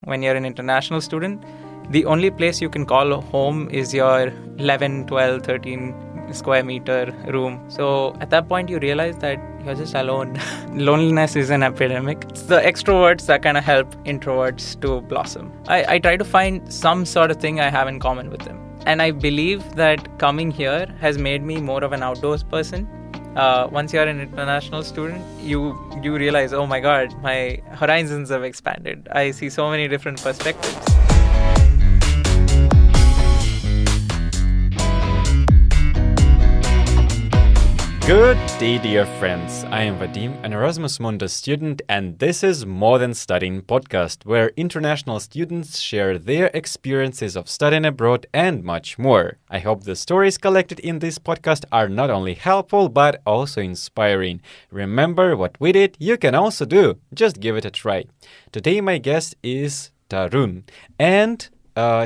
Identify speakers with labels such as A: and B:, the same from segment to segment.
A: when you're an international student, the only place you can call home is your 11, 12, 13 square meter room. So at that point, you realize that you're just alone. Loneliness is an epidemic. It's the extroverts that kind of help introverts to blossom. I try to find some sort of thing I have in common with them. And I believe that coming here has made me more of an outdoors person. Once you're an international student, you realize, oh my God, my horizons have expanded. I see so many different perspectives.
B: Good day, dear friends. I am Vadim, an Erasmus Mundus student, and this is More Than Studying podcast, where international students share their experiences of studying abroad and much more. I hope the stories collected in this podcast are not only helpful, but also inspiring. Remember what we did, you can also do. Just give it a try. Today, my guest is Tarun, and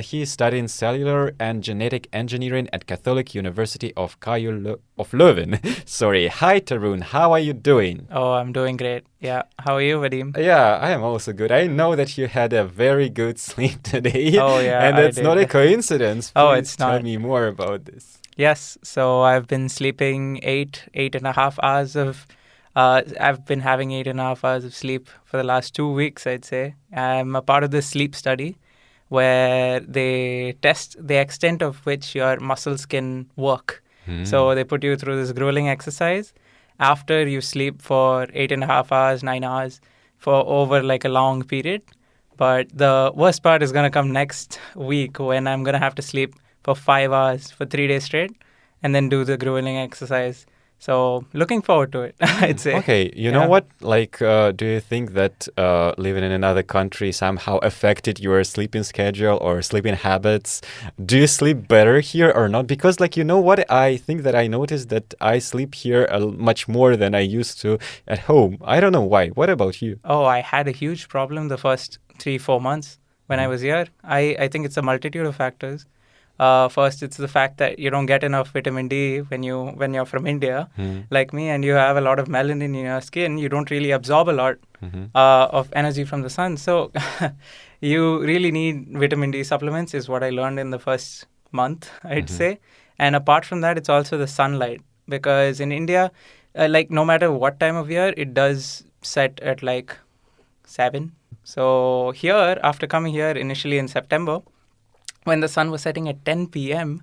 B: he is studying Cellular and Genetic Engineering at Catholic University of Leuven. Sorry. Hi, Tarun. How are you doing?
A: Oh, I'm doing great. Yeah. How are you, Vadim?
B: Yeah, I am also good. I know that you had a very good sleep today.
A: Oh, yeah.
B: And that's not a coincidence.
A: Oh, it's not.
B: Tell me more about this.
A: Yes. So I've been sleeping 8.5 hours of... I've been having 8.5 hours of sleep for the last 2 weeks, I'd say. I'm a part of this sleep study, where they test the extent of which your muscles can work. So they put you through this grueling exercise after you sleep for 8.5 hours, 9 hours for over like a long period. But the worst part is going to come next week when I'm going to have to sleep for 5 hours for 3 days straight and then do the grueling exercise. So looking forward to it, I'd say.
B: Okay, you know what? Like, do you think that living in another country somehow affected your sleeping schedule or sleeping habits? Do you sleep better here or not? Because, like, you know what? I think that I noticed that I sleep here much more than I used to at home. I don't know why. What about you?
A: Oh, I had a huge problem the first 3-4 months when I was here. I think it's a multitude of factors. First, it's the fact that you don't get enough vitamin D when you're from India, like me, and you have a lot of melanin in your skin. You don't really absorb a lot of energy from the sun. So you really need vitamin D supplements is what I learned in the first month, I'd say. And apart from that, it's also the sunlight. Because in India, like no matter what time of year, it does set at like 7. So here, after coming here initially in September, when the sun was setting at 10 p.m.,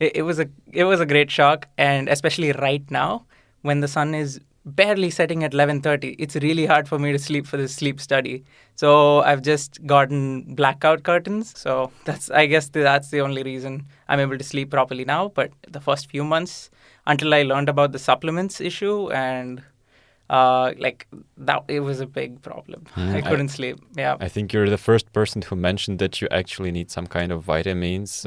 A: it was a great shock. And especially right now, when the sun is barely setting at 11:30, it's really hard for me to sleep for this sleep study. So I've just gotten blackout curtains. So I guess that's the only reason I'm able to sleep properly now. But the first few months, until I learned about the supplements issue and it was a big problem. I couldn't sleep. Yeah.
B: I think you're the first person who mentioned that you actually need some kind of vitamins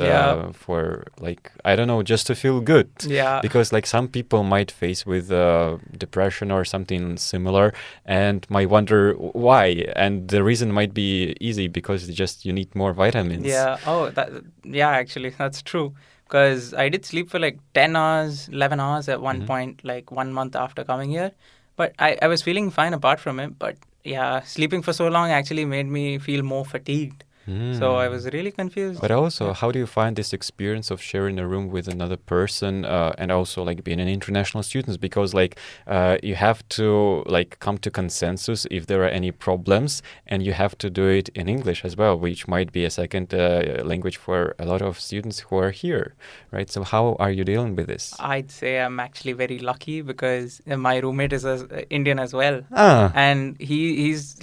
B: for, like, I don't know, just to feel good.
A: Yeah.
B: Because like some people might face with depression or something similar and might wonder why. And the reason might be easy because you need more vitamins.
A: Yeah. Oh, actually, that's true. Because I did sleep for like 10 hours, 11 hours at one point, like 1 month after coming here. But I was feeling fine apart from it. But yeah, sleeping for so long actually made me feel more fatigued. So I was really confused.
B: But also, how do you find this experience of sharing a room with another person and also like being an international student? Because like you have to like come to consensus if there are any problems, and you have to do it in English as well, which might be a second language for a lot of students who are here, right? So how are you dealing with this?
A: I'd say I'm actually very lucky because my roommate is Indian as well. And he's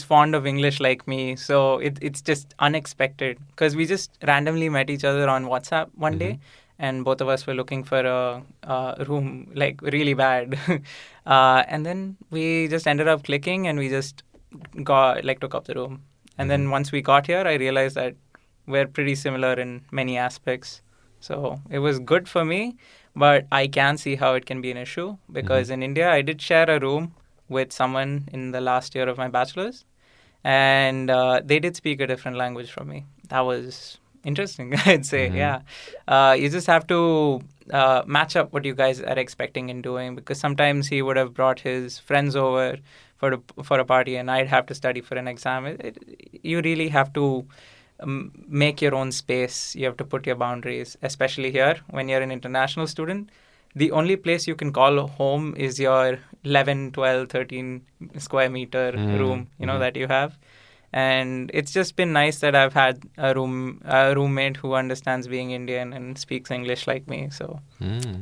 A: fond of English like me. So it's just unexpected because we just randomly met each other on WhatsApp one day, and both of us were looking for a room like really bad. And then we just ended up clicking and we just took up the room. And then once we got here, I realized that we're pretty similar in many aspects. So it was good for me, but I can see how it can be an issue because in India, I did share a room with someone in the last year of my bachelor's. And they did speak a different language from me. That was interesting, I'd say, yeah. You just have to match up what you guys are expecting and doing, because sometimes he would have brought his friends over for a party and I'd have to study for an exam. You really have to make your own space. You have to put your boundaries, especially here when you're an international student. The only place you can call home is your 11, 12, 13 square meter room, that you have. And it's just been nice that I've had a roommate who understands being Indian and speaks English like me. So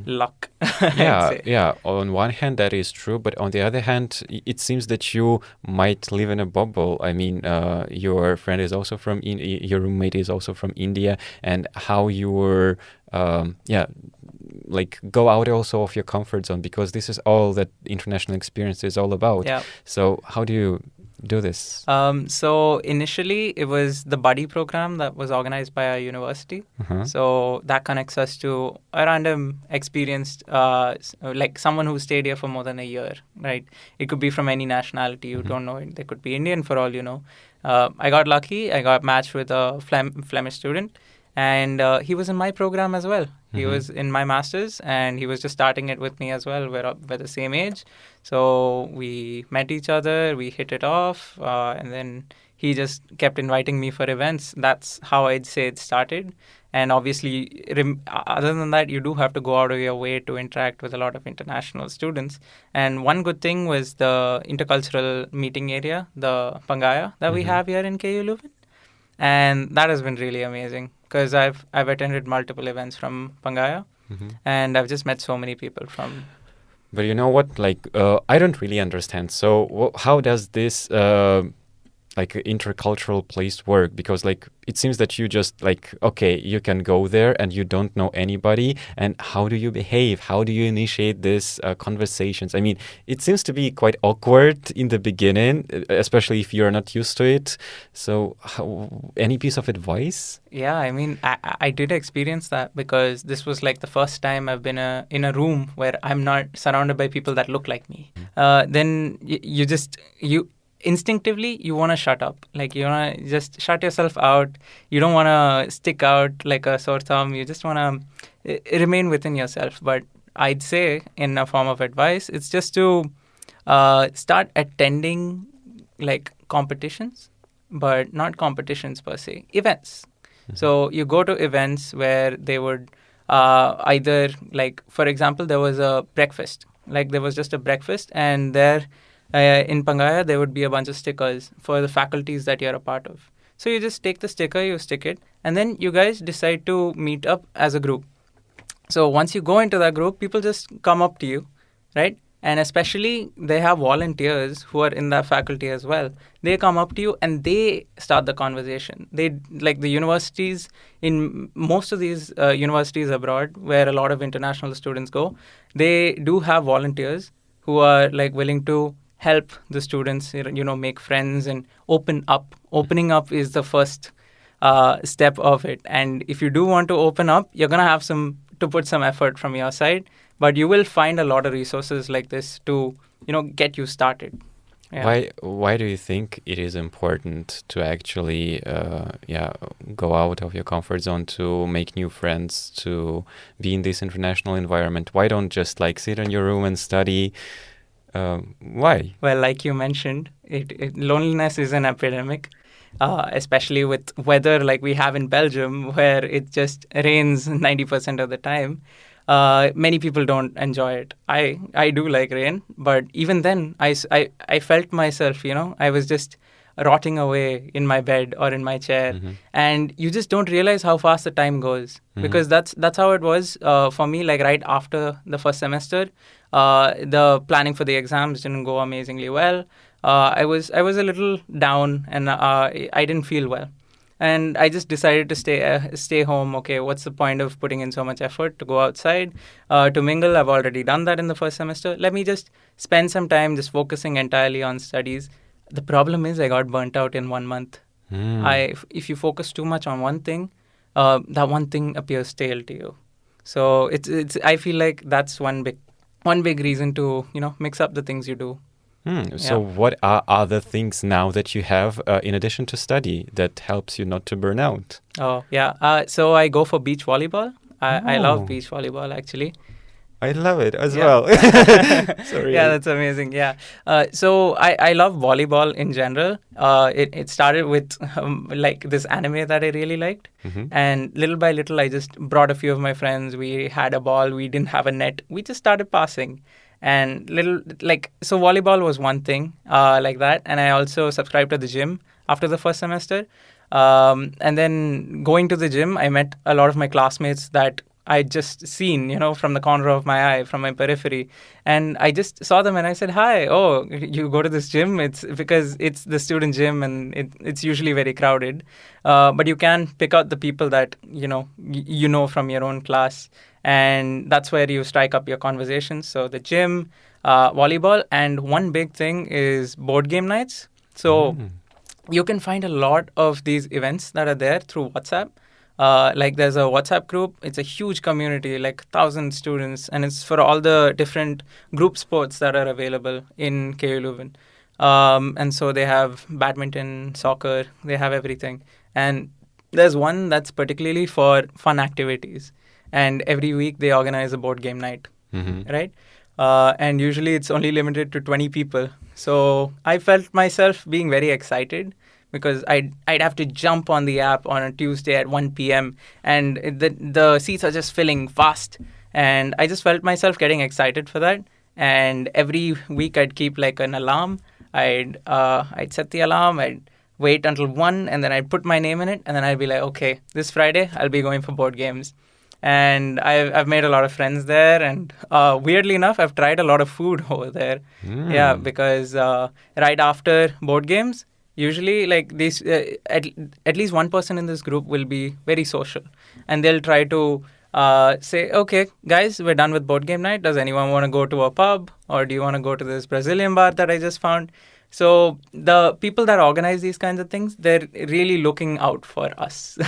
A: luck.
B: Yeah. On one hand, that is true, but on the other hand, it seems that you might live in a bubble. I mean, your friend is also from your roommate is also from India, and how you were, like go out also of your comfort zone, because this is all that international experience is all about.
A: Yeah.
B: So how do you do this?
A: So initially it was the buddy program that was organized by our university. So that connects us to a random experienced, like someone who stayed here for more than a year, right? It could be from any nationality. You don't know. They could be Indian for all you know. I got lucky. I got matched with a Flemish student. And he was in my program as well. He was in my master's, and he was just starting it with me as well. We're the same age. So we met each other, we hit it off, and then he just kept inviting me for events. That's how I'd say it started. And obviously, other than that, you do have to go out of your way to interact with a lot of international students. And one good thing was the intercultural meeting area, the Pangaya, that we have here in KU Leuven. And that has been really amazing, because I've attended multiple events from Pangaya, and I've just met so many people from.
B: But you know what? Like, I don't really understand. So how does this like intercultural place work? Because like it seems that you just like, okay, you can go there and you don't know anybody, and how do you behave? How do you initiate these conversations? I mean, it seems to be quite awkward in the beginning, especially if you're not used to it. So any piece of advice?
A: Yeah, I mean, I did experience that, because this was like the first time I've been in a room where I'm not surrounded by people that look like me. Then you instinctively you want to shut up. Like, you want to just shut yourself out. You don't want to stick out like a sore thumb. You just want to remain within yourself. But I'd say, in a form of advice, it's just to start attending like competitions, but not competitions per se, events. So you go to events where they would either, like, for example, there was a breakfast. Like, there was just a breakfast, and there in Pangaya, there would be a bunch of stickers for the faculties that you're a part of. So you just take the sticker, you stick it, and then you guys decide to meet up as a group. So once you go into that group, people just come up to you, right? And especially they have volunteers who are in that faculty as well. They come up to you and they start the conversation. They, like the universities, in most of these universities abroad where a lot of international students go, they do have volunteers who are like willing to help the students, make friends and open up. Opening up is the first step of it. And if you do want to open up, you're going to have to put some effort from your side. But you will find a lot of resources like this to, get you started. Yeah.
B: Why do you think it is important to actually go out of your comfort zone, to make new friends, to be in this international environment? Why don't just like sit in your room and study? Why?
A: Well, like you mentioned, loneliness is an epidemic, especially with weather like we have in Belgium, where it just rains 90% of the time. Many people don't enjoy it. I do like rain, but even then, I felt myself, I was just rotting away in my bed or in my chair, and you just don't realize how fast the time goes, because that's how it was for me. Like right after the first semester, the planning for the exams didn't go amazingly well. I was a little down, and I didn't feel well. And I just decided to stay home. Okay, what's the point of putting in so much effort to go outside, to mingle? I've already done that in the first semester. Let me just spend some time just focusing entirely on studies. The problem is I got burnt out in 1 month. If you focus too much on one thing, that one thing appears stale to you. So it's I feel like that's one big reason to mix up the things you do.
B: So what are other things now that you have in addition to study that helps you not to burn out?
A: Oh, yeah. So I go for beach volleyball. I love beach volleyball, actually.
B: I love it as well. Sorry.
A: Yeah, that's amazing. Yeah. So I love volleyball in general. It started with like this anime that I really liked. And little by little, I just brought a few of my friends. We had a ball. We didn't have a net. We just started passing. And so volleyball was one thing like that. And I also subscribed to the gym after the first semester. And then going to the gym, I met a lot of my classmates that I just seen, from the corner of my eye, from my periphery. And I just saw them and I said, hi, oh, you go to this gym? It's because it's the student gym and it's usually very crowded. But you can pick out the people that, you know from your own class. And that's where you strike up your conversations. So the gym, volleyball, and one big thing is board game nights. So you can find a lot of these events that are there through WhatsApp. Like there's a WhatsApp group. It's a huge community, like 1,000 students, and it's for all the different group sports that are available in KU Leuven. And so they have badminton, soccer, they have everything. And there's one that's particularly for fun activities. And every week they organize a board game night, right? And usually it's only limited to 20 people. So I felt myself being very excited, because I'd have to jump on the app on a Tuesday at 1 p.m. and the seats are just filling fast. And I just felt myself getting excited for that. And every week I'd keep like an alarm. I'd set the alarm. I'd wait until 1, and then I'd put my name in it. And then I'd be like, okay, this Friday I'll be going for board games. And I've made a lot of friends there. And weirdly enough, I've tried a lot of food over there. Yeah, because right after board games, usually, like these, at least one person in this group will be very social, and they'll try to say, "Okay, guys, we're done with board game night. Does anyone want to go to a pub, or do you want to go to this Brazilian bar that I just found?" So the people that organize these kinds of things, they're really looking out for us.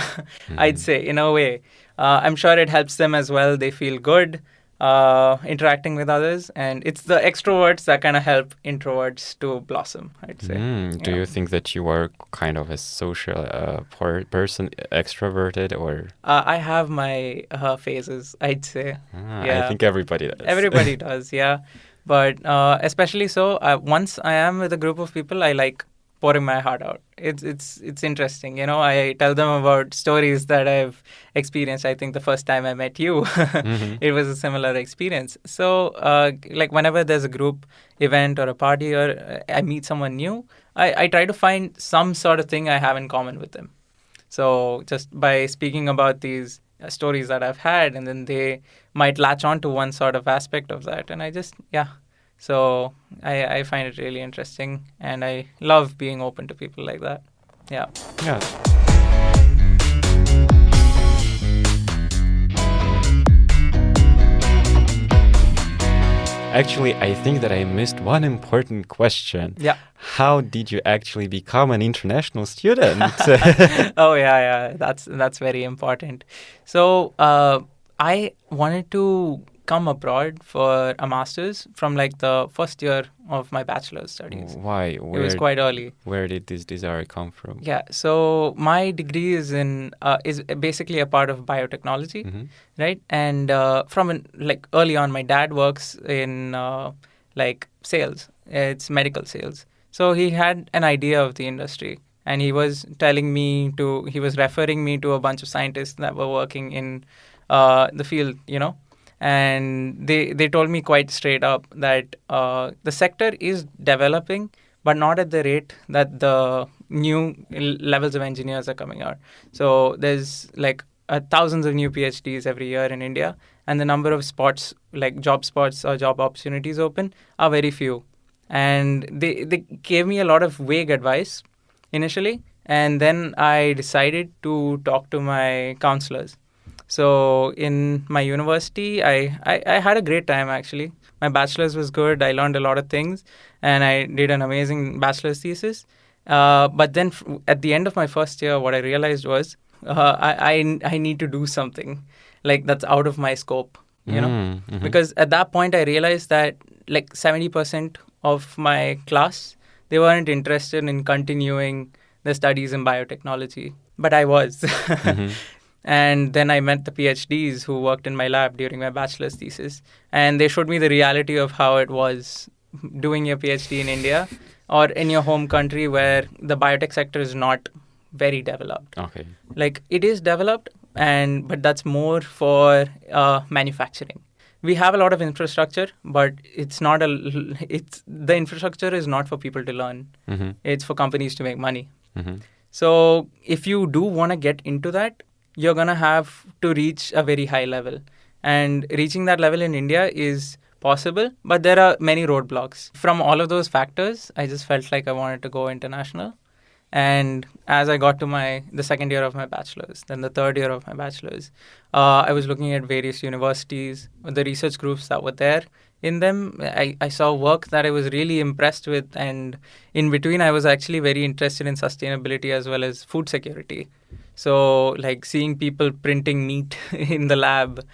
A: I'd say, in a way. I'm sure it helps them as well. They feel good interacting with others, and it's the extroverts that kind of help introverts to blossom, I'd say.
B: Do you think that you are kind of a social person, extroverted, or?
A: I have my phases, I'd say.
B: I think everybody does.
A: Everybody does, yeah. But especially so, once I am with a group of people, I like pouring my heart out. It's interesting, I tell them about stories that I've experienced. I think the first time I met you, it was a similar experience. So like whenever there's a group event or a party, or I meet someone new, I try to find some sort of thing I have in common with them. So just by speaking about these stories that I've had, and then they might latch on to one sort of aspect of that, and I just, So I find it really interesting, and I love being open to people like that. Yeah.
B: Yeah. Actually, I think that I missed one important question.
A: Yeah.
B: How did you actually become an international student?
A: Oh, yeah. That's very important. So I wanted to come abroad for a master's from like the first year of my bachelor's studies.
B: Why?
A: It was quite early.
B: Where did this desire come from?
A: Yeah, so my degree is basically a part of biotechnology, right? And early on, my dad works in sales. It's medical sales. So he had an idea of the industry, and he was referring me to a bunch of scientists that were working in the field, And they told me quite straight up that the sector is developing, but not at the rate that the new levels of engineers are coming out. So there's thousands of new PhDs every year in India, and the number of spots, like job spots or job opportunities open, are very few. And they gave me a lot of vague advice initially, and then I decided to talk to my counselors. So in my university, I had a great time, actually. My bachelor's was good. I learned a lot of things, and I did an amazing bachelor's thesis. But then at the end of my first year, what I realized was I need to do something that's out of my scope, Because at that point, I realized that 70% of my class, they weren't interested in continuing the studies in biotechnology. But I was. And then I met the PhDs who worked in my lab during my bachelor's thesis. And they showed me the reality of how it was doing your PhD in India or in your home country where the biotech sector is not very developed.
B: Okay.
A: Like it is developed, but that's more for manufacturing. We have a lot of infrastructure, but the infrastructure is not for people to learn.
B: Mm-hmm.
A: It's for companies to make money.
B: Mm-hmm.
A: So if you do want to get into that, you're going to have to reach a very high level. And reaching that level in India is possible, but there are many roadblocks. From all of those factors, I just felt like I wanted to go international. And as I got to the second year of my bachelor's, then the third year of my bachelor's, I was looking at various universities, the research groups that were there. In them, I saw work that I was really impressed with. And in between, I was actually very interested in sustainability as well as food security. So like seeing people printing meat in the lab,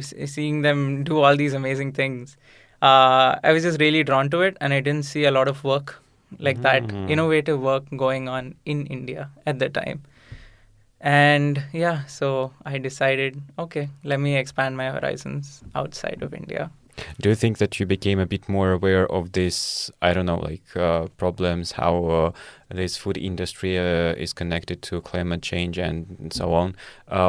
A: seeing them do all these amazing things, I was just really drawn to it. And I didn't see a lot of work like that, innovative work going on in India at the time. And so I decided, okay, let me expand my horizons outside of India.
B: Do you think that you became a bit more aware of this, I don't know, problems, how this food industry is connected to climate change and so on,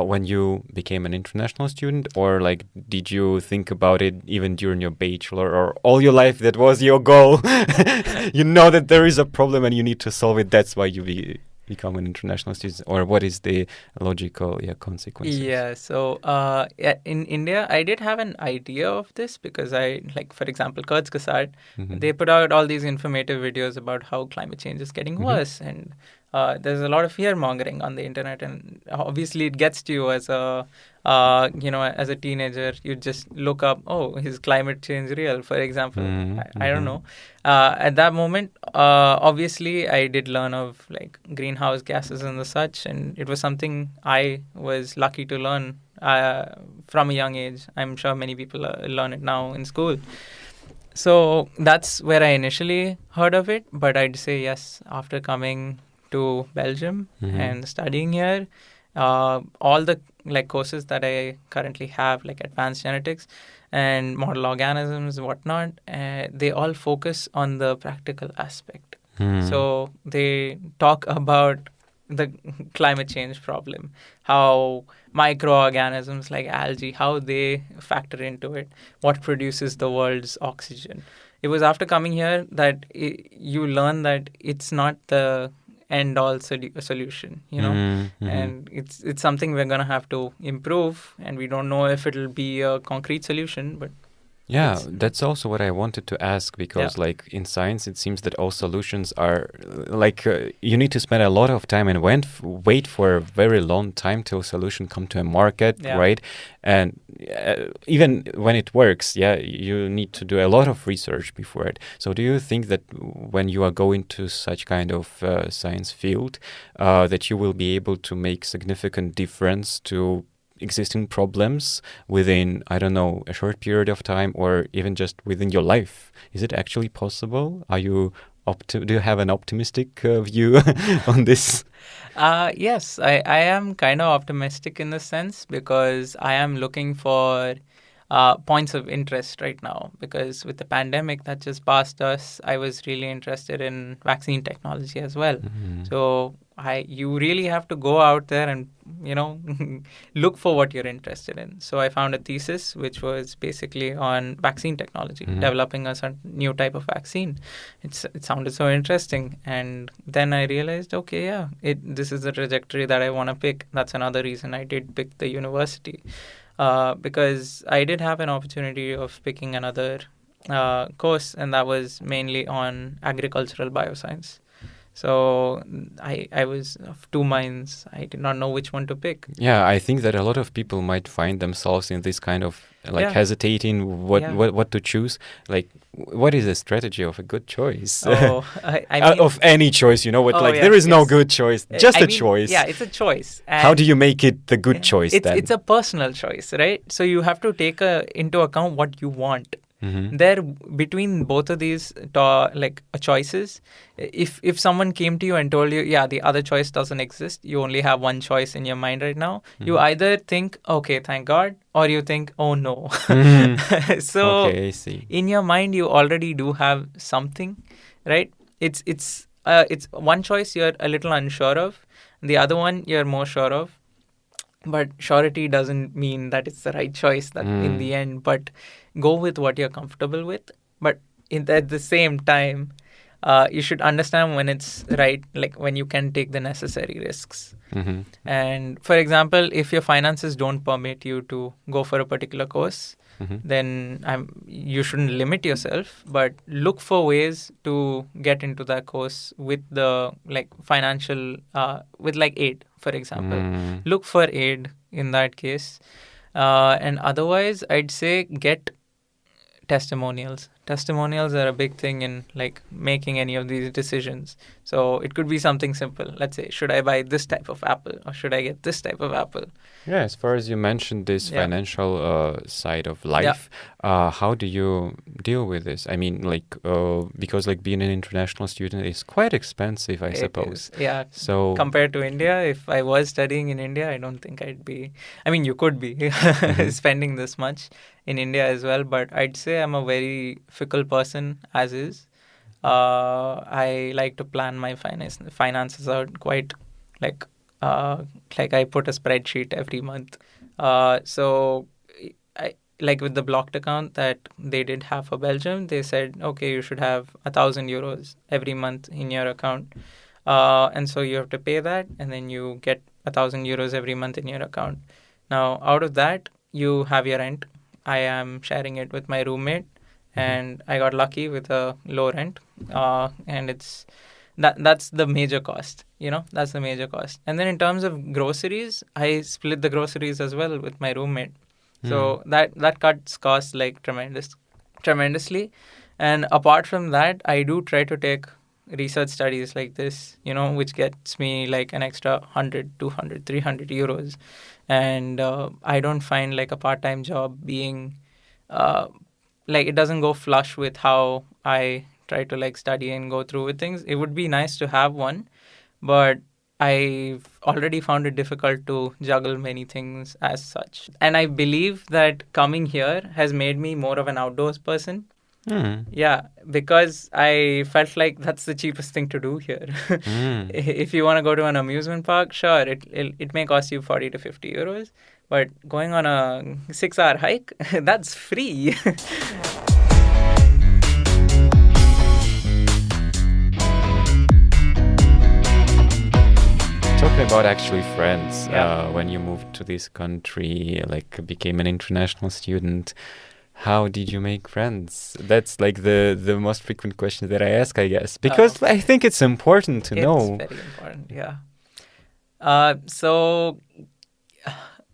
B: when you became an international student? Or did you think about it even during your bachelor, or all your life that was your goal? You know that there is a problem and you need to solve it. That's why you become an international student, or what is the logical consequences?
A: Yeah, so in India, I did have an idea of this because for example, Kurz Kasart, they put out all these informative videos about how climate change is getting worse, and there's a lot of fear mongering on the internet, and obviously it gets to you as a as a teenager. You just look up, oh, is climate change real, for example? I don't know. At that moment, obviously, I did learn of greenhouse gases and the such, and it was something I was lucky to learn from a young age. I'm sure many people learn it now in school. So that's where I initially heard of it. But I'd say yes, after coming to Belgium and studying here, all the courses that I currently have, like advanced genetics and model organisms, whatnot, they all focus on the practical aspect. So they talk about the climate change problem, how microorganisms like algae, how they factor into it, what produces the world's oxygen. It was after coming here that you learn that it's not the end-all solution, and it's something we're going to have to improve, and we don't know if it'll be a concrete solution, but
B: yeah, that's also what I wanted to ask, because in science, it seems that all solutions are you need to spend a lot of time and wait for a very long time till a solution come to a market, right? And even when it works, you need to do a lot of research before it. So do you think that when you are going to such kind of science field, that you will be able to make significant difference to existing problems within, I don't know, a short period of time, or even just within your life? Is it actually possible? Are you do you have an optimistic view on this?
A: Yes, I am kind of optimistic in the sense, because I am looking for points of interest right now, because with the pandemic that just passed us, I was really interested in vaccine technology as well. So you really have to go out there and look for what you're interested in. So I found a thesis which was basically on vaccine technology, developing a new type of vaccine. It sounded so interesting, and then I realized, okay, this is the trajectory that I want to pick. That's another reason I did pick the university, because I did have an opportunity of picking another course, and that was mainly on agricultural bioscience. So I was of two minds. I did not know which one to pick.
B: Yeah, I think that a lot of people might find themselves in this kind of hesitating what to choose. What is the strategy of a good choice?
A: Oh, I mean,
B: of any choice, there is no good choice, just a choice.
A: Yeah, it's a choice. And
B: how do you make it the good choice then?
A: It's a personal choice, right? So you have to take into account what you want. There, between both of these choices, if someone came to you and told you, yeah, the other choice doesn't exist, you only have one choice in your mind right now, you either think, okay, thank God, or you think, oh no. So
B: Okay, I see.
A: in your mind, you already do have something, right? It's one choice you're a little unsure of, the other one you're more sure of. But surety doesn't mean that it's the right choice that in the end, but go with what you're comfortable with. But at the same time, you should understand when it's right, like when you can take the necessary risks. And for example, if your finances don't permit you to go for a particular course, then you shouldn't limit yourself, but look for ways to get into that course with the financial, with aid, for example. Look for aid in that case. And otherwise, I'd say get testimonials. Testimonials are a big thing in making any of these decisions. So it could be something simple. Let's say, should I buy this type of apple or should I get this type of apple?
B: Yeah, as far as you mentioned this financial side of life, how do you deal with this? I mean, because being an international student is quite expensive, I suppose.
A: Yeah.
B: So
A: compared to India, if I was studying in India, I don't think I'd be. I mean, you could be spending this much in India as well, but I'd say I'm a very fickle person as is. I like to plan my finances out quite I put a spreadsheet every month. So I with the blocked account that they did have for Belgium, they said, okay, you should have 1,000 euros every month in your account. And so you have to pay that, and then you get 1,000 euros every month in your account. Now, out of that, you have your rent. I am sharing it with my roommate, and I got lucky with a low rent. And that's the major cost, that's the major cost. And then in terms of groceries, I split the groceries as well with my roommate. So that cuts costs tremendously. And apart from that, I do try to take research studies like this, which gets me an extra 100, 200, 300 euros. And I don't find a part-time job being, it doesn't go flush with how I try to study and go through with things. It would be nice to have one, but I've already found it difficult to juggle many things as such. And I believe that coming here has made me more of an outdoors person. Yeah, because I felt like that's the cheapest thing to do here. If you want to go to an amusement park, sure, it may cost you 40 to 50 euros, but going on a 6-hour hike, that's free.
B: Talking about actually friends, when you moved to this country, became an international student, how did you make friends? That's the most frequent question that I ask, I guess, because I think it's important to know.
A: It's very important, yeah. So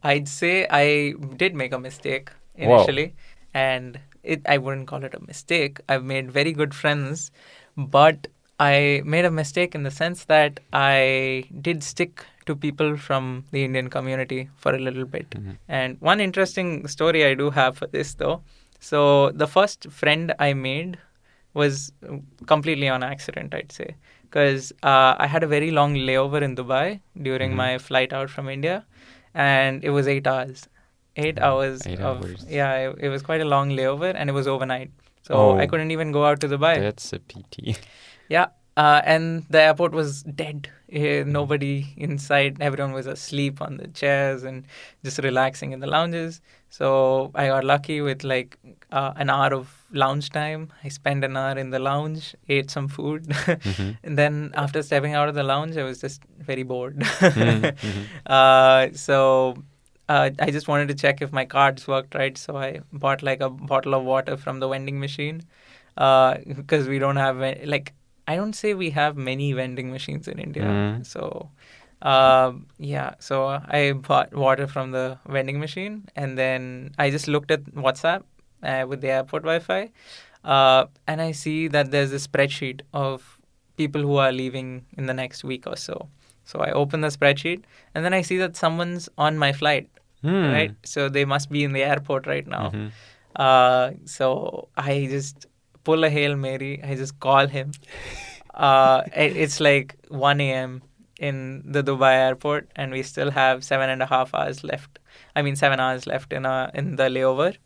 A: I'd say I did make a mistake initially, and I wouldn't call it a mistake. I've made very good friends, but I made a mistake in the sense that I did stick to people from the Indian community for a little bit. And one interesting story I do have for this, though. So the first friend I made was completely on accident, I'd say, because I had a very long layover in Dubai during my flight out from India, and it was 8 hours. 8 hours. Yeah, it was quite a long layover, and it was overnight. So I couldn't even go out to Dubai.
B: That's a pity.
A: Yeah. And the airport was dead. Nobody inside. Everyone was asleep on the chairs and just relaxing in the lounges. So I got lucky with an hour of lounge time. I spent an hour in the lounge, ate some food. And then after stepping out of the lounge, I was just very bored. So I just wanted to check if my cards worked right. So I bought a bottle of water from the vending machine because we don't have I don't say we have many vending machines in India. So, so I bought water from the vending machine, and then I just looked at WhatsApp with the airport Wi-Fi, and I see that there's a spreadsheet of people who are leaving in the next week or so. So I open the spreadsheet, and then I see that someone's on my flight, right? So they must be in the airport right now. So I just pull a Hail Mary. I just call him. It's like 1 a.m. in the Dubai airport, and we still have 7.5 hours left. I mean, 7 hours left in the layover.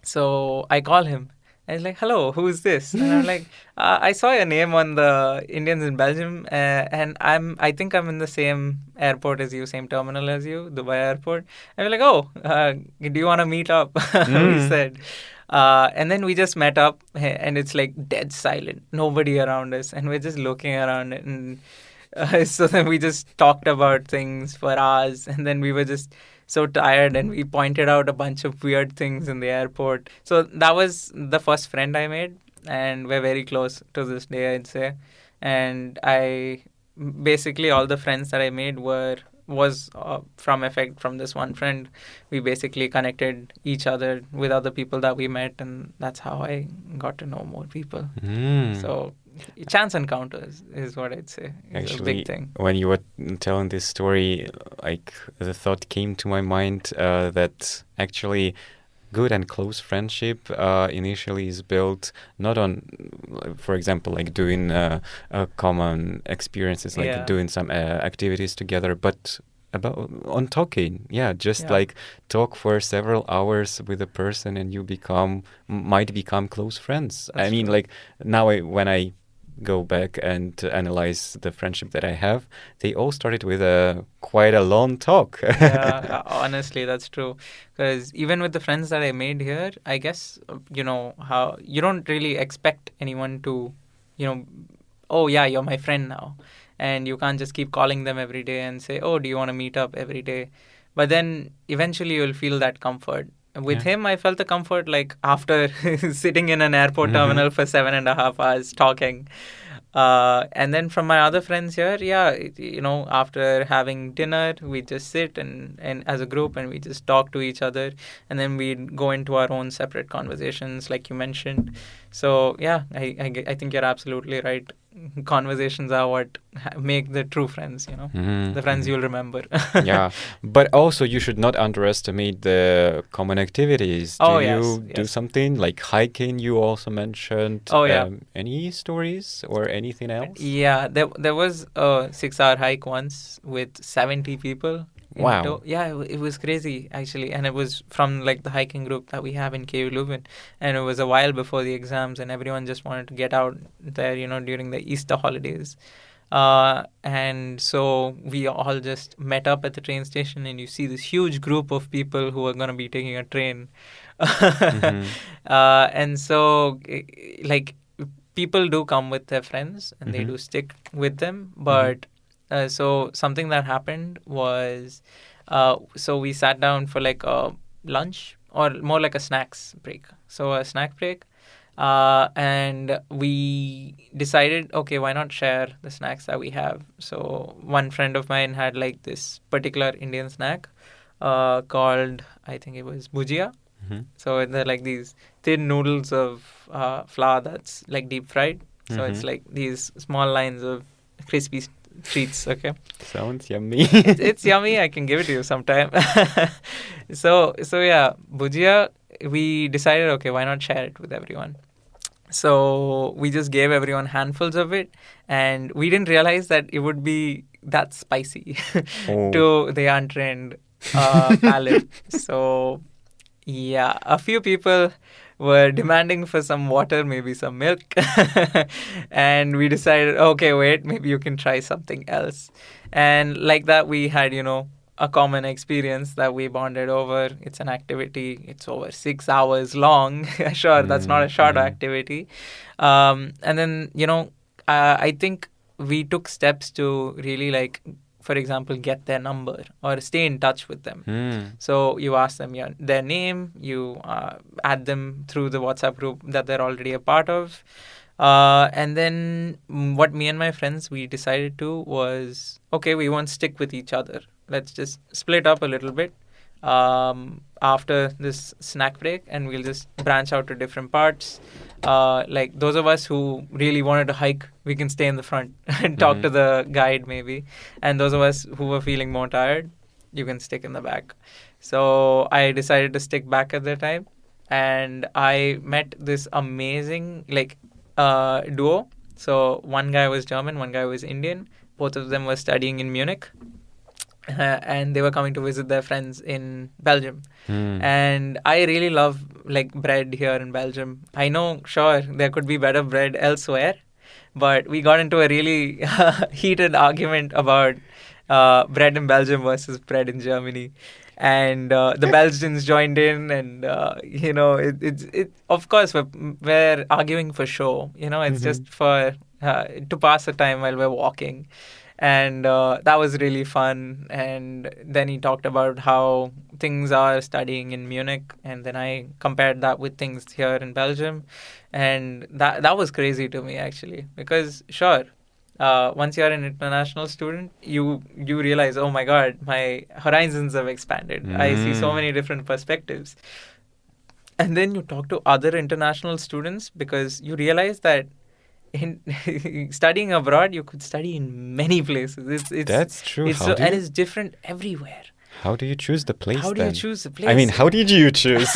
A: So I call him. And he's like, "Hello, who's this?" And I'm like, "I saw your name on the Indians in Belgium, and I think I'm in the same airport as you, same terminal as you, Dubai airport." And we're like, "Oh, do you want to meet up?" We said. And then we just met up, and it's like dead silent, nobody around us, and we're just looking around, and so then we just talked about things for hours, and then we were just so tired, and we pointed out a bunch of weird things in the airport. So that was the first friend I made, and we're very close to this day, I'd say. And I basically all the friends that I made was from this one friend. We basically connected each other with other people that we met, and that's how I got to know more people. So chance encounters is what I'd say is
B: Actually,
A: a big thing.
B: when you were telling this story, like the thought came to my mind that actually good and close friendship initially is built not on, for example, like doing common experiences, like doing some activities together, but about on talking. Just like talk for several hours with a person, and you might become close friends.
A: That's
B: I mean,
A: true.
B: like now when I go back and analyze the friendship that I have, they all started with quite a long talk.
A: Yeah, honestly, that's true. Because even with the friends that I made here, I guess, how you don't really expect anyone to, oh, yeah, you're my friend now. And you can't just keep calling them every day and say, oh, do you want to meet up every day? But then eventually you'll feel that comfort. With him, I felt the comfort like after sitting in an airport terminal for 7.5 hours talking. And then from my other friends here, after having dinner, we just sit and as a group, and we just talk to each other, and then we go into our own separate conversations, like you mentioned. So I think you're absolutely right. Conversations are what make the true friends, the friends you'll remember.
B: Yeah, but also you should not underestimate the common activities.
A: Oh,
B: do
A: yes,
B: you do
A: yes.
B: something like hiking? You also mentioned.
A: Oh, yeah.
B: Any stories or anything else?
A: Yeah, there was a 6-hour hike once with 70 people.
B: Wow.
A: It was crazy actually, and it was from like the hiking group that we have in KU Leuven, and it was a while before the exams, and everyone just wanted to get out there, during the Easter holidays. And so we all just met up at the train station, and you see this huge group of people who are going to be taking a train. And so, like, people do come with their friends, and they do stick with them. But so something that happened was, so we sat down for like a lunch, or more like a snacks break. So a snack break. And we decided, okay, why not share the snacks that we have? So one friend of mine had like this particular Indian snack called, I think it was bhujia. So they're like these thin noodles of flour that's like deep fried. So it's like these small lines of crispy treats. Okay.
B: Sounds yummy.
A: It's yummy. I can give it to you sometime. So yeah, bhujia. We decided, okay, why not share it with everyone? So we just gave everyone handfuls of it, and we didn't realize that it would be that spicy to the untrained palate. So yeah, a few people were demanding for some water, maybe some milk. And we decided, okay, wait, maybe you can try something else. And like that, we had, a common experience that we bonded over. It's an activity. It's over 6 hours long. Sure, that's not a short activity. And then, I think we took steps to really, like, for example, get their number or stay in touch with them. So you ask them their name, you add them through the WhatsApp group that they're already a part of. And then what me and my friends, we decided to was, okay, we won't stick with each other. Let's just split up a little bit after this snack break, and we'll just branch out to different parts. Like those of us who really wanted to hike, we can stay in the front and talk to the guide maybe. And those of us who were feeling more tired, you can stick in the back. So I decided to stick back at the time. and I met this amazing duo. So one guy was German, one guy was Indian. Both of them were studying in Munich, and they were coming to visit their friends in Belgium. And I really love like bread here in Belgium. I know, sure, there could be better bread elsewhere, but we got into a really heated argument about bread in Belgium versus bread in Germany. And the Belgians joined in, and it. Of course, we're arguing for show. It's just for to pass the time while we're walking, and that was really fun. And then he talked about how things are studying in Munich, and then I compared that with things here in Belgium, and that was crazy to me actually, because sure, once you're an international student, you realize, oh my God, my horizons have expanded. I see so many different perspectives. And then you talk to other international students, because you realize that in studying abroad, you could study in many places.
B: That's true.
A: And it's different everywhere.
B: How do you choose the place?
A: How do you choose the place?
B: I mean, how did you choose?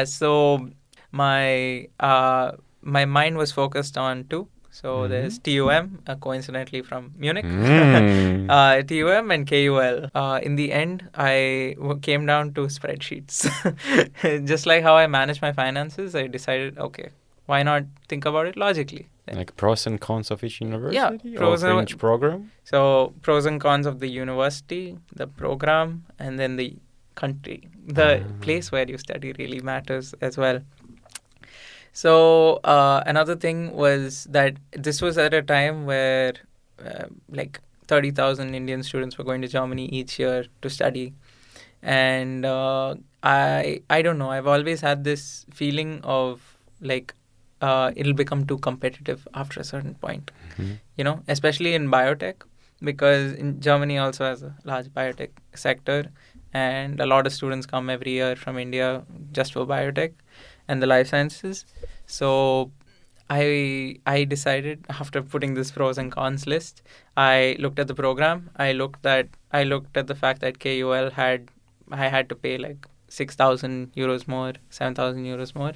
A: So my mind was focused on two. So there's TUM, coincidentally from Munich, TUM and KUL. In the end, I came down to spreadsheets. Just like how I manage my finances, I decided, okay, why not think about it logically?
B: Like pros and cons of each university?
A: Yeah,
B: or for each program?
A: So pros and cons of the university, the program, and then the country. The place where you study really matters as well. So another thing was that this was at a time where 30,000 Indian students were going to Germany each year to study. And I don't know, I've always had this feeling of it'll become too competitive after a certain point, especially in biotech, because in Germany also has a large biotech sector, and a lot of students come every year from India just for biotech and the life sciences. So I decided, after putting this pros and cons list, I looked at the program. I looked at the fact that KUL I had to pay 6,000 euros more, 7,000 euros more,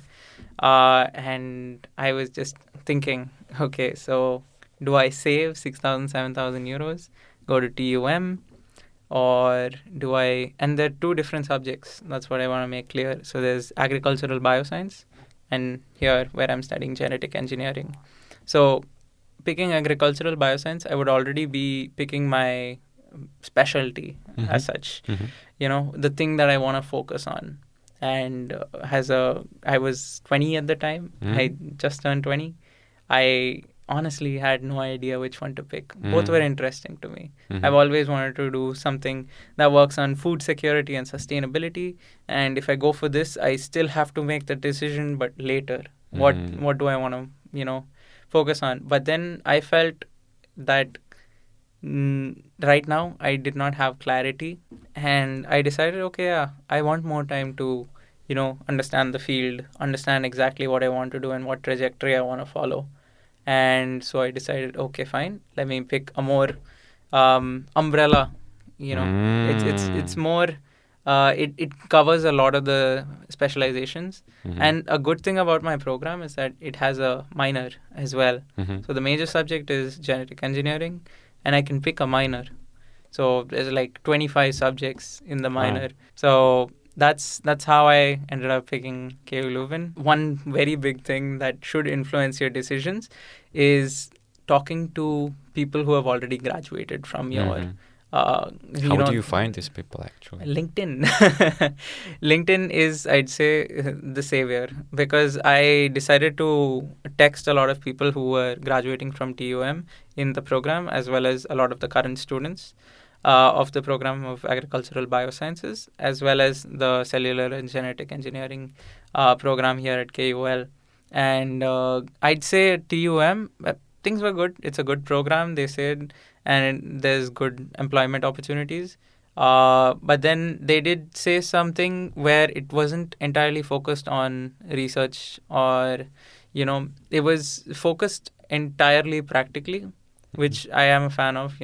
A: and I was just thinking, okay, so do I save 6,000, 7,000 euros, go to TUM, or do I? And there are two different subjects. That's what I want to make clear. So there's agricultural bioscience, and here where I'm studying genetic engineering. So picking agricultural bioscience, I would already be picking my specialty as such, the thing that I want to focus on. And I was 20 at the time. I just turned 20. I honestly had no idea which one to pick. Both were interesting to me. I've always wanted to do something that works on food security and sustainability. And if I go for this, I still have to make the decision, but later, what do I want to, focus on? But then I felt that right now I did not have clarity, and I decided, okay, I want more time to, understand the field, understand exactly what I want to do and what trajectory I want to follow. And so I decided, okay, fine, let me pick a more umbrella, it's more, it covers a lot of the specializations. And a good thing about my program is that it has a minor as well. So the major subject is genetic engineering, and I can pick a minor. So there's 25 subjects in the minor. So that's how I ended up picking KU Leuven. One very big thing that should influence your decisions is talking to people who have already graduated from your
B: how do you find these people actually?
A: LinkedIn. LinkedIn is, I'd say, the savior, because I decided to text a lot of people who were graduating from TUM in the program, as well as a lot of the current students of the program of agricultural biosciences, as well as the cellular and genetic engineering program here at KUL. And I'd say at TUM, things were good. It's a good program, they said, and there's good employment opportunities. But then they did say something where it wasn't entirely focused on research, or, it was focused entirely practically. which I am a fan of,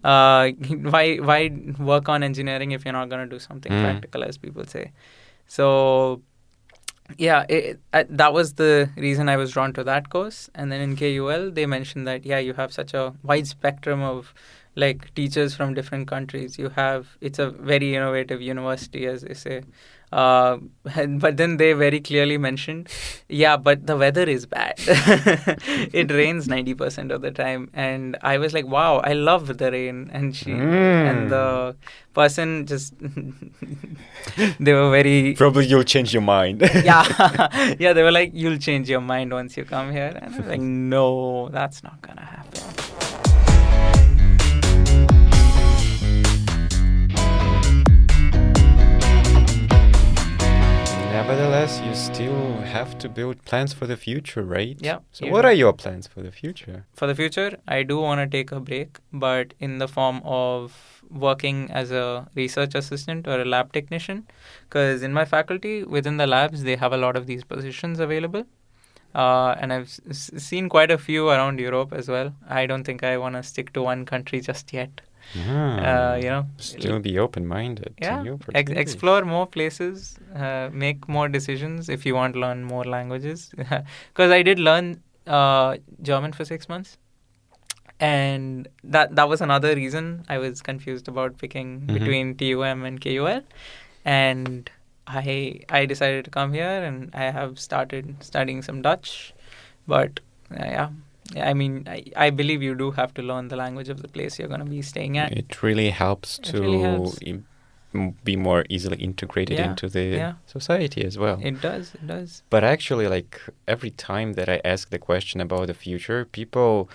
A: why work on engineering if you're not going to do something practical, as people say. So yeah, that was the reason I was drawn to that course. And then in KUL, they mentioned that, you have such a wide spectrum of like teachers from different countries. It's a very innovative university, as they say. But then they very clearly mentioned, but the weather is bad. It rains 90% of the time. And I was like, wow, I love the rain. And and the person just, they were very...
B: Probably you'll change your mind.
A: Yeah, they were like, you'll change your mind once you come here. And I was like, no, that's not going to happen.
B: Nevertheless, you still have to build plans for the future, right?
A: Yeah.
B: So what are your plans for the future?
A: For the future, I do want to take a break, but in the form of working as a research assistant or a lab technician. Because in my faculty, within the labs, they have a lot of these positions available. And I've seen quite a few around Europe as well. I don't think I want to stick to one country just yet.
B: Still be open-minded to new opportunities.
A: Explore more places, make more decisions if you want to learn more languages. Because I did learn German for 6 months, and that was another reason I was confused about picking between TUM and KUL, and I decided to come here, and I have started studying some Dutch, but I mean, I believe you do have to learn the language of the place you're going to be staying at.
B: It really helps be more easily integrated into the society as well.
A: It does.
B: But actually, like, every time that I ask the question about the future, people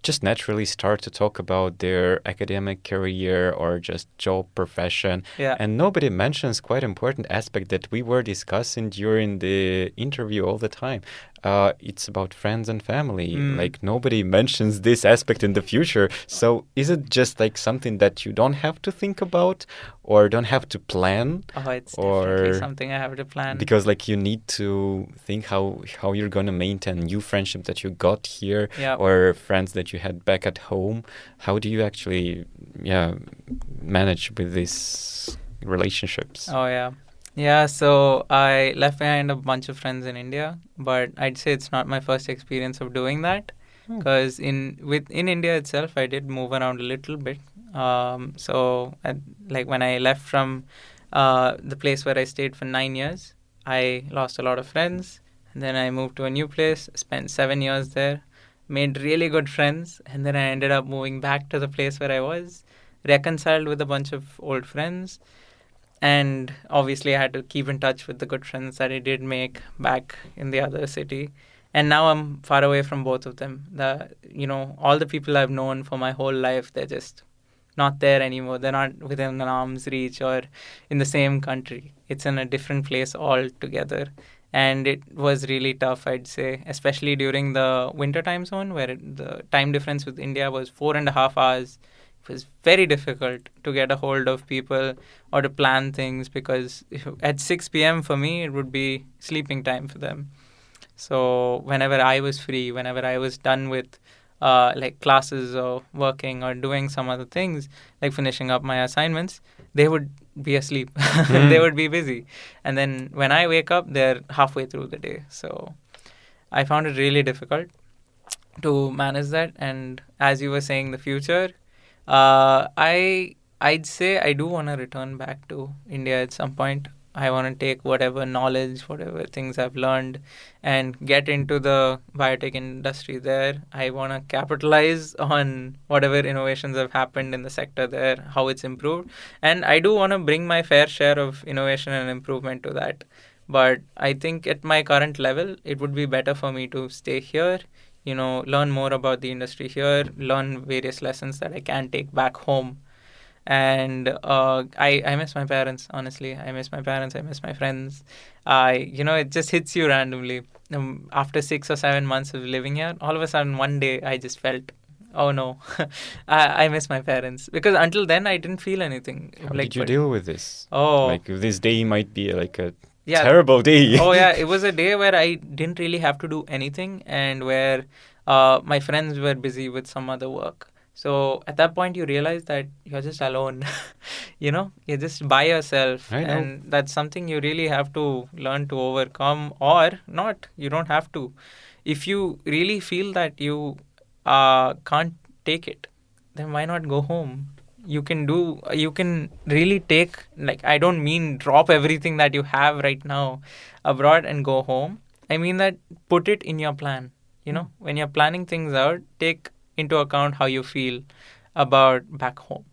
B: just naturally start to talk about their academic career or just job profession.
A: Yeah.
B: And nobody mentions quite important aspect that we were discussing during the interview all the time. It's about friends and family. Like, nobody mentions this aspect in the future. So is it just like something that you don't have to think about or don't have to plan?
A: Oh, it's definitely something I have to plan.
B: Because like you need to think how you're going to maintain new friendships that you got here or friends that you had back at home. How do you actually manage with these relationships?
A: Oh, yeah. Yeah, so I left behind a bunch of friends in India, but I'd say it's not my first experience of doing that, because in India itself, I did move around a little bit. Like when I left from the place where I stayed for 9 years, I lost a lot of friends, and then I moved to a new place, spent 7 years there, made really good friends, and then I ended up moving back to the place where I was, reconciled with a bunch of old friends. And obviously, I had to keep in touch with the good friends that I did make back in the other city. And now I'm far away from both of them. All the people I've known for my whole life, they're just not there anymore. They're not within an arm's reach or in the same country. It's in a different place altogether. And it was really tough, I'd say, especially during the winter time zone, where the time difference with India was 4.5 hours. It was very difficult to get a hold of people or to plan things, because at 6 p.m. for me, it would be sleeping time for them. So whenever I was free, whenever I was done with like classes or working or doing some other things, like finishing up my assignments, they would be asleep. They would be busy. And then when I wake up, they're halfway through the day. So I found it really difficult to manage that. And as you were saying, the future... I'd say I do want to return back to India at some point. I want to take whatever knowledge, whatever things I've learned, and get into the biotech industry there. I want to capitalize on whatever innovations have happened in the sector there, how it's improved. And I do want to bring my fair share of innovation and improvement to that. But I think at my current level, it would be better for me to stay here, learn more about the industry here, learn various lessons that I can take back home. And I miss my parents, honestly. I miss my parents. I miss my friends. It just hits you randomly. After 6 or 7 months of living here, all of a sudden, one day, I just felt, oh no, I miss my parents. Because until then, I didn't feel anything.
B: How did you deal with this?
A: Oh.
B: Like, this day might be like a terrible day.
A: Oh, yeah. It was a day where I didn't really have to do anything, and where My friends were busy with some other work. So at that point, you realize that you're just alone. You're just by yourself.
B: I know.
A: And that's something you really have to learn to overcome, or not. You don't have to. If you really feel that you can't take it, then why not go home? You can really take, like, I don't mean drop everything that you have right now abroad and go home. I mean that put it in your plan. When you're planning things out, take into account how you feel about back home.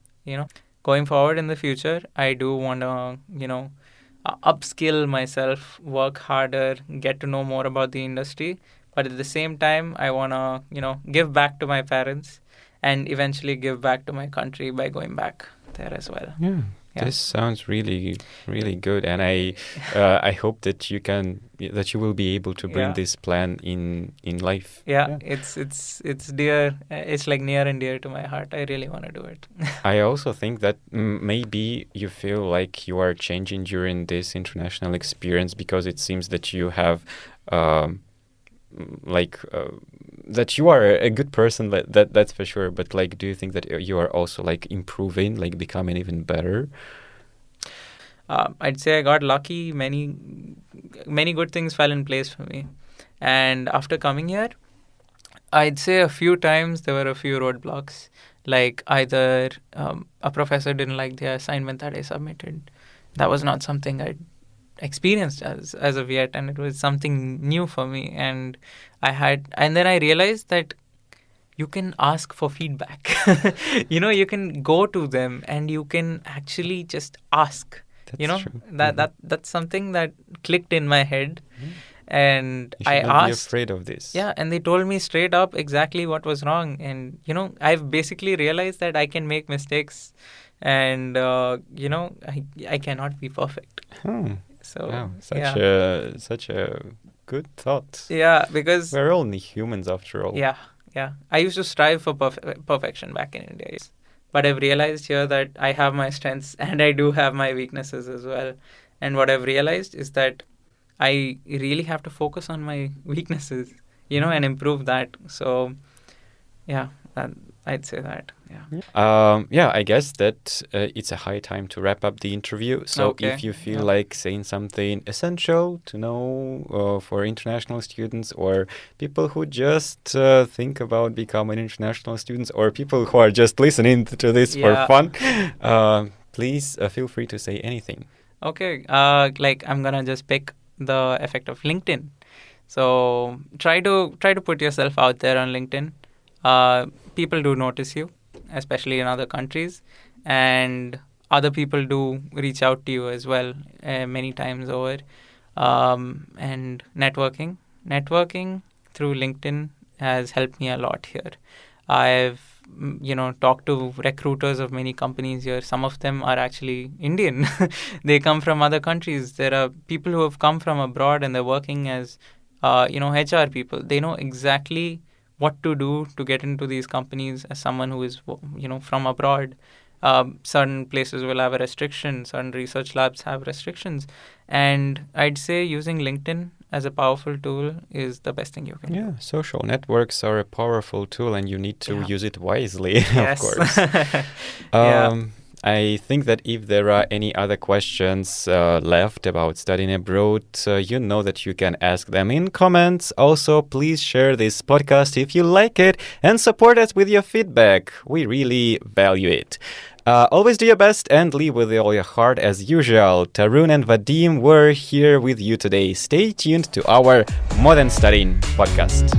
A: Going forward in the future, I do want to, upskill myself, work harder, get to know more about the industry. But at the same time, I want to, give back to my parents and eventually give back to my country by going back there as well.
B: Yeah. This sounds really, really good, and I hope that you will be able to bring this plan in life.
A: Yeah. It's dear. It's like near and dear to my heart. I really want to do it.
B: I also think that maybe you feel like you are changing during this international experience, because it seems that you have that you are a good person, that's for sure. But like, do you think that you are also like improving, like becoming even better?
A: I'd say I got lucky. Many good things fell in place for me. And after coming here, I'd say a few times there were a few roadblocks. Like either a professor didn't like the assignment that I submitted. That was not something I'd experienced as of yet, and it was something new for me. And then I realized that you can ask for feedback. You can go to them and you can actually just ask.
B: That's true.
A: That's something that clicked in my head. And
B: you should not be afraid of this.
A: Yeah, and they told me straight up exactly what was wrong. And I've basically realized that I can make mistakes, and I cannot be perfect. So
B: wow, such a good thought.
A: Yeah, because
B: we're only humans after all.
A: Yeah. I used to strive for perfection back in India, but I've realized here that I have my strengths and I do have my weaknesses as well. And what I've realized is that I really have to focus on my weaknesses, and improve that. So, yeah, I'd say that. Yeah.
B: I guess that it's a high time to wrap up the interview. So if you feel like saying something essential to know for international students, or people who just think about becoming international students, or people who are just listening to this for fun, please feel free to say anything.
A: Okay. I'm gonna just pick the effect of LinkedIn. So try to put yourself out there on LinkedIn. People do notice you, especially in other countries, and other people do reach out to you as well many times over. And networking through LinkedIn has helped me a lot here. I've talked to recruiters of many companies here. Some of them are actually Indian. They come from other countries. There are people who have come from abroad and they're working as HR people. They know exactly what to do to get into these companies as someone who is, from abroad. Certain places will have a restriction. Certain research labs have restrictions. And I'd say using LinkedIn as a powerful tool is the best thing you can do.
B: Yeah, social networks are a powerful tool and you need to use it wisely, of course. I think that if there are any other questions left about studying abroad, you know that you can ask them in comments. Also, please share this podcast if you like it and support us with your feedback. We really value it. Always do your best and live with all your heart as usual. Tarun and Vadim were here with you today. Stay tuned to our Modern Studying podcast.